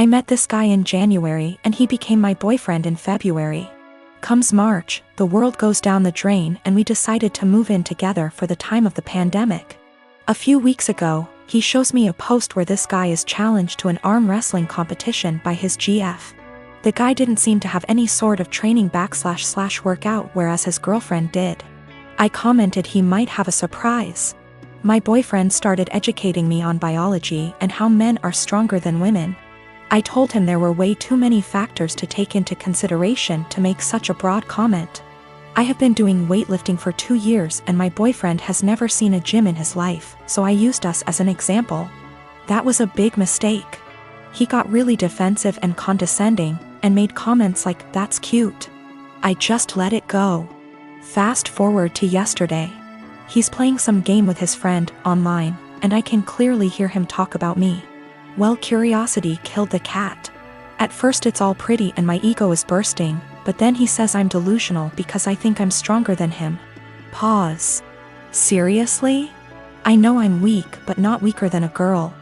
I met this guy in January and he became my boyfriend in February. Comes March, the world goes down the drain and we decided to move in together for the time of the pandemic. A few weeks ago, he shows me a post where this guy is challenged to an arm wrestling competition by his GF. The guy didn't seem to have any sort of training / workout, whereas his girlfriend did. I commented he might have a surprise. My boyfriend started educating me on biology and how men are stronger than women. I told him there were way too many factors to take into consideration to make such a broad comment. I have been doing weightlifting for 2 years and my boyfriend has never seen a gym in his life, so I used us as an example. That was a big mistake. He got really defensive and condescending, and made comments like, "That's cute." I just let it go. Fast forward to yesterday. He's playing some game with his friend, online, and I can clearly hear him talk about me. Well, curiosity killed the cat. At first it's all pretty and my ego is bursting, but then he says I'm delusional because I think I'm stronger than him. Pause. Seriously? I know I'm weak, but not weaker than a girl.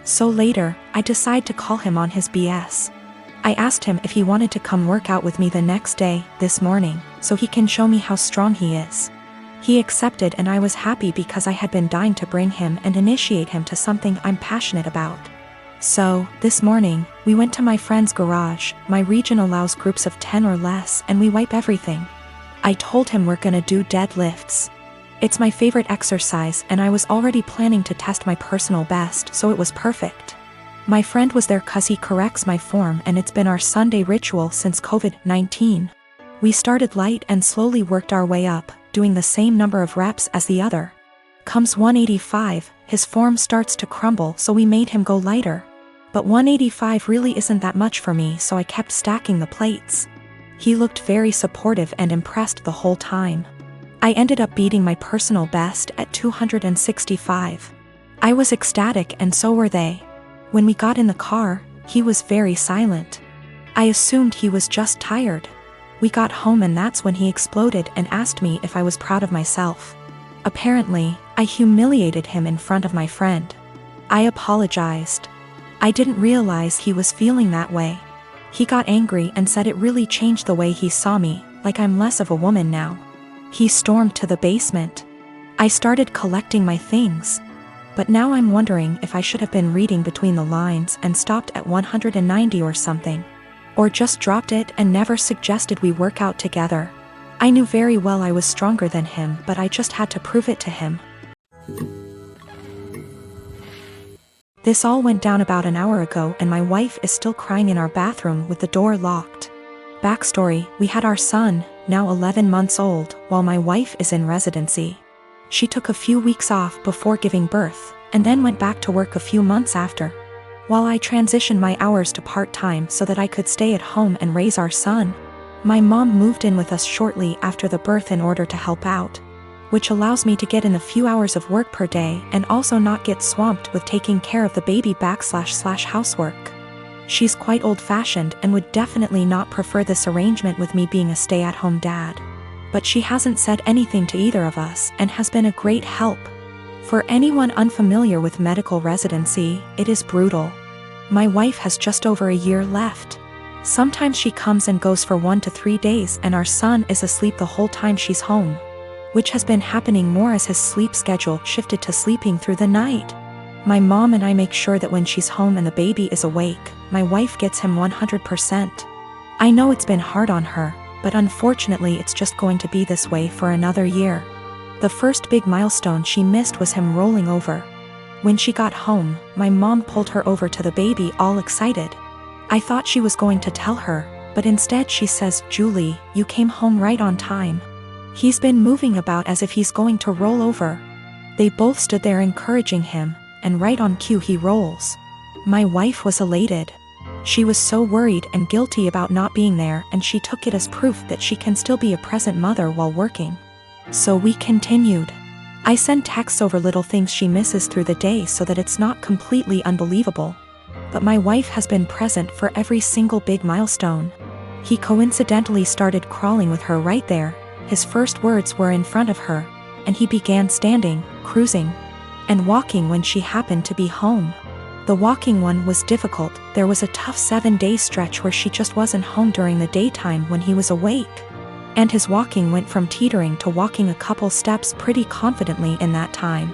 So later, I decide to call him on his BS. I asked him if he wanted to come work out with me the next day, this morning, so he can show me how strong he is. He accepted and I was happy because I had been dying to bring him and initiate him to something I'm passionate about. So, this morning, we went to my friend's garage. My region allows groups of 10 or less and we wipe everything. I told him we're gonna do deadlifts. It's my favorite exercise and I was already planning to test my personal best, so it was perfect. My friend was there cause he corrects my form and it's been our Sunday ritual since COVID-19. We started light and slowly worked our way up, doing the same number of reps as the other. Comes 185, his form starts to crumble, so we made him go lighter. But 185 really isn't that much for me, so I kept stacking the plates. He looked very supportive and impressed the whole time. I ended up beating my personal best at 265. I was ecstatic and so were they. When we got in the car, he was very silent. I assumed he was just tired. We got home and that's when he exploded and asked me if I was proud of myself. Apparently, I humiliated him in front of my friend. I apologized. I didn't realize he was feeling that way. He got angry and said it really changed the way he saw me, like I'm less of a woman now. He stormed to the basement. I started collecting my things. But now I'm wondering if I should have been reading between the lines and stopped at 190 or something. Or just dropped it and never suggested we work out together. I knew very well I was stronger than him, but I just had to prove it to him. This all went down about an hour ago and my wife is still crying in our bathroom with the door locked. Backstory, we had our son, now 11 months old, while my wife is in residency. She took a few weeks off before giving birth, and then went back to work a few months after. While I transitioned my hours to part-time so that I could stay at home and raise our son, my mom moved in with us shortly after the birth in order to help out, which allows me to get in a few hours of work per day and also not get swamped with taking care of the baby / housework. She's quite old-fashioned and would definitely not prefer this arrangement with me being a stay-at-home dad. But she hasn't said anything to either of us and has been a great help. For anyone unfamiliar with medical residency, it is brutal. My wife has just over a year left. Sometimes she comes and goes for 1 to 3 days and our son is asleep the whole time she's home, which has been happening more as his sleep schedule shifted to sleeping through the night. My mom and I make sure that when she's home and the baby is awake, my wife gets him 100%. I know it's been hard on her, but unfortunately it's just going to be this way for another year. The first big milestone she missed was him rolling over. When she got home, my mom pulled her over to the baby all excited. I thought she was going to tell her, but instead she says, "Julie, you came home right on time. He's been moving about as if he's going to roll over." They both stood there encouraging him, and right on cue he rolls. My wife was elated. She was so worried and guilty about not being there, and she took it as proof that she can still be a present mother while working. So we continued. I send texts over little things she misses through the day so that it's not completely unbelievable. But my wife has been present for every single big milestone. He coincidentally started crawling with her right there. His first words were in front of her, and he began standing, cruising, and walking when she happened to be home. The walking one was difficult. There was a tough 7-day stretch where she just wasn't home during the daytime when he was awake. And his walking went from teetering to walking a couple steps pretty confidently in that time.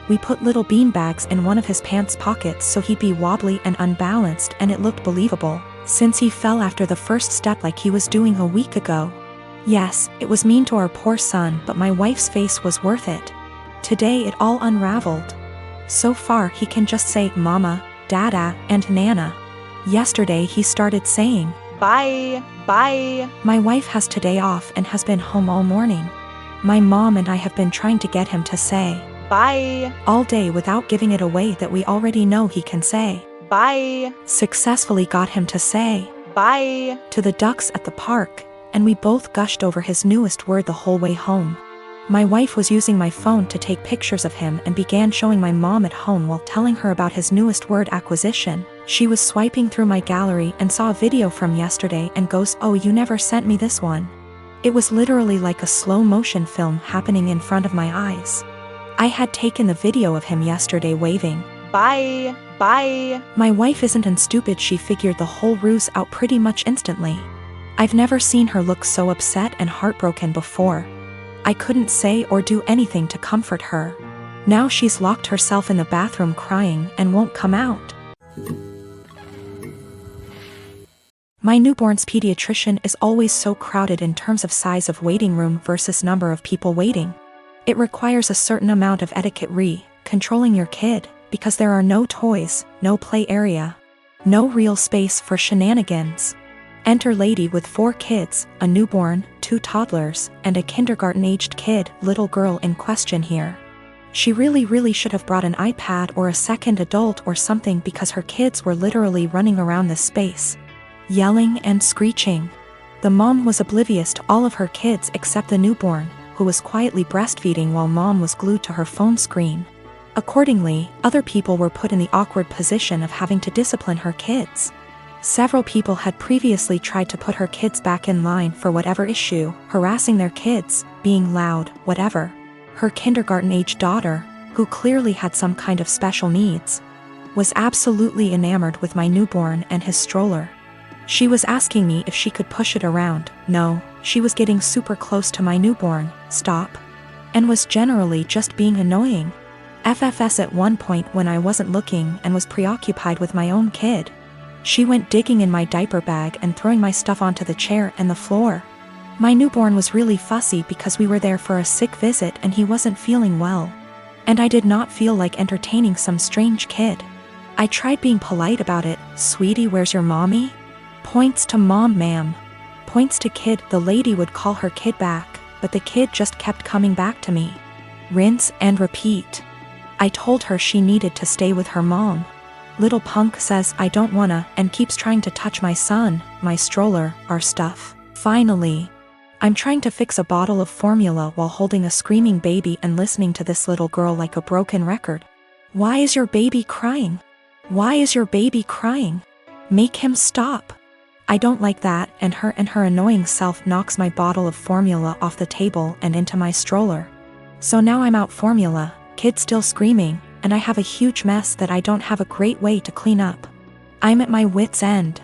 We put little beanbags in one of his pants pockets so he'd be wobbly and unbalanced, and it looked believable, since he fell after the first step like he was doing a week ago. Yes, it was mean to our poor son, but my wife's face was worth it. Today it all unraveled. So far he can just say mama, dada, and nana. Yesterday he started saying, bye, bye. My wife has today off and has been home all morning. My mom and I have been trying to get him to say, bye, all day without giving it away that we already know he can say. Bye. Successfully got him to say, bye, to the ducks at the park, and we both gushed over his newest word the whole way home. My wife was using my phone to take pictures of him and began showing my mom at home while telling her about his newest word acquisition. She was swiping through my gallery and saw a video from yesterday and goes, oh, you never sent me this one. It was literally like a slow motion film happening in front of my eyes. I had taken the video of him yesterday waving, bye, bye. My wife isn't stupid. She figured the whole ruse out pretty much instantly. I've never seen her look so upset and heartbroken before. I couldn't say or do anything to comfort her. Now she's locked herself in the bathroom crying and won't come out. My newborn's pediatrician is always so crowded in terms of size of waiting room versus number of people waiting. It requires a certain amount of etiquette controlling your kid, because there are no toys, no play area, no real space for shenanigans. Enter lady with 4 kids, a newborn, 2 toddlers, and a kindergarten-aged kid, little girl in question here. She really should have brought an iPad or a second adult or something, because her kids were literally running around the space, yelling and screeching. The mom was oblivious to all of her kids except the newborn, who was quietly breastfeeding while mom was glued to her phone screen. Accordingly, other people were put in the awkward position of having to discipline her kids. Several people had previously tried to put her kids back in line for whatever issue, harassing their kids, being loud, whatever. Her kindergarten-age daughter, who clearly had some kind of special needs, was absolutely enamored with my newborn and his stroller. She was asking me if she could push it around. No, she was getting super close to my newborn, stop, and was generally just being annoying. FFS at one point when I wasn't looking and was preoccupied with my own kid. She went digging in my diaper bag and throwing my stuff onto the chair and the floor. My newborn was really fussy because we were there for a sick visit and he wasn't feeling well. And I did not feel like entertaining some strange kid. I tried being polite about it. Sweetie, where's your mommy? Points to mom, ma'am. Points to kid. The lady would call her kid back, but the kid just kept coming back to me. Rinse and repeat. I told her she needed to stay with her mom. Little punk says I don't wanna and keeps trying to touch my son, my stroller, our stuff. Finally, I'm trying to fix a bottle of formula while holding a screaming baby and listening to this little girl like a broken record. Why is your baby crying? Why is your baby crying? Make him stop. I don't like that, and her annoying self knocks my bottle of formula off the table and into my stroller. So now I'm out formula, kid still screaming, and I have a huge mess that I don't have a great way to clean up. I'm at my wit's end.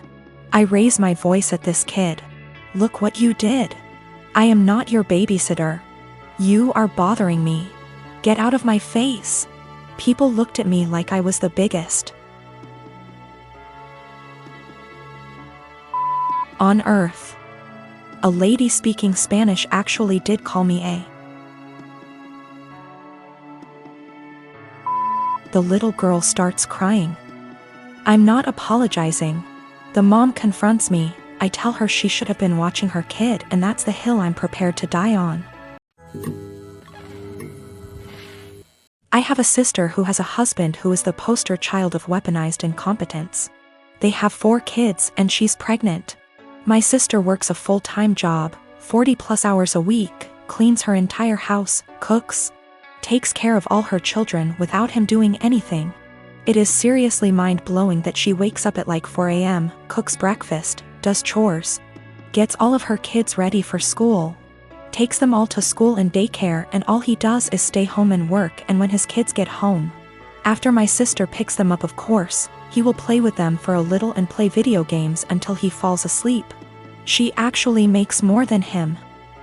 I raise my voice at this kid. Look what you did. I am not your babysitter. You are bothering me. Get out of my face. People looked at me like I was the biggest on earth. A lady speaking Spanish actually did call me a. The little girl starts crying. I'm not apologizing. The mom confronts me. I tell her she should have been watching her kid, and that's the hill I'm prepared to die on. I have a sister who has a husband who is the poster child of weaponized incompetence. They have 4 kids and she's pregnant. My sister works a full-time job, 40+ hours a week, cleans her entire house, cooks, takes care of all her children without him doing anything. It is seriously mind-blowing that she wakes up at like 4 a.m., cooks breakfast, does chores, gets all of her kids ready for school, takes them all to school and daycare, and all he does is stay home and work. And when his kids get home, after my sister picks them up, of course, He will play with them for a little and play video games until he falls asleep. She actually makes more than him.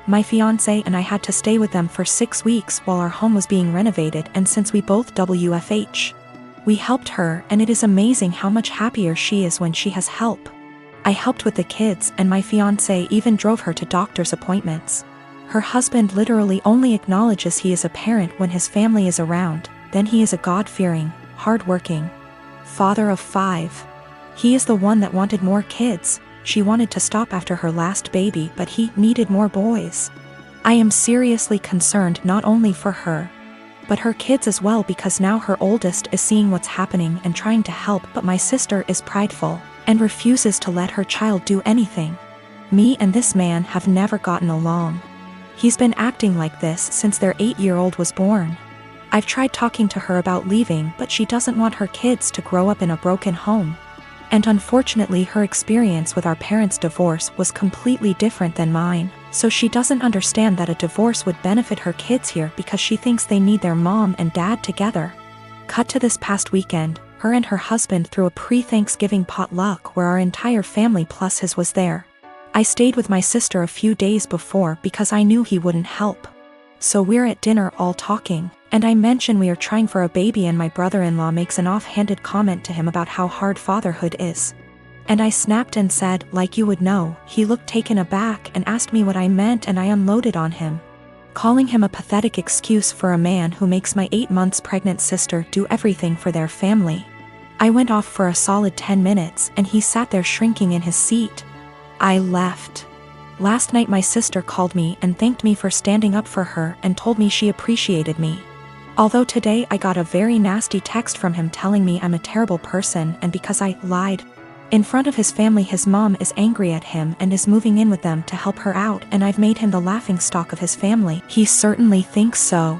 My fiancé and I had to stay with them for 6 weeks while our home was being renovated, and since we both WFH, we helped her, and it is amazing how much happier she is when she has help. I helped with the kids, and my fiancé even drove her to doctor's appointments. Her husband literally only acknowledges he is a parent when his family is around, then he is a God-fearing, hard-working father of 5. He is the one that wanted more kids. She wanted to stop after her last baby, but he needed more boys. I am seriously concerned not only for her, but her kids as well, because now her oldest is seeing what's happening and trying to help, but my sister is prideful and refuses to let her child do anything. Me and this man have never gotten along. He's been acting like this since their 8-year-old was born. I've tried talking to her about leaving, but she doesn't want her kids to grow up in a broken home. And unfortunately, her experience with our parents' divorce was completely different than mine, so she doesn't understand that a divorce would benefit her kids here because she thinks they need their mom and dad together. Cut to this past weekend, her and her husband threw a pre-Thanksgiving potluck where our entire family plus his was there. I stayed with my sister a few days before because I knew he wouldn't help. So we're at dinner all talking, and I mention we are trying for a baby, and my brother-in-law makes an offhanded comment to him about how hard fatherhood is. And I snapped and said, like you would know. He looked taken aback and asked me what I meant, and I unloaded on him, calling him a pathetic excuse for a man who makes my 8 months pregnant sister do everything for their family. I went off for a solid 10 minutes, and he sat there shrinking in his seat. I left. Last night my sister called me and thanked me for standing up for her and told me she appreciated me. Although today I got a very nasty text from him telling me I'm a terrible person, and because I lied in front of his family, his mom is angry at him and is moving in with them to help her out, and I've made him the laughingstock of his family. He certainly thinks so.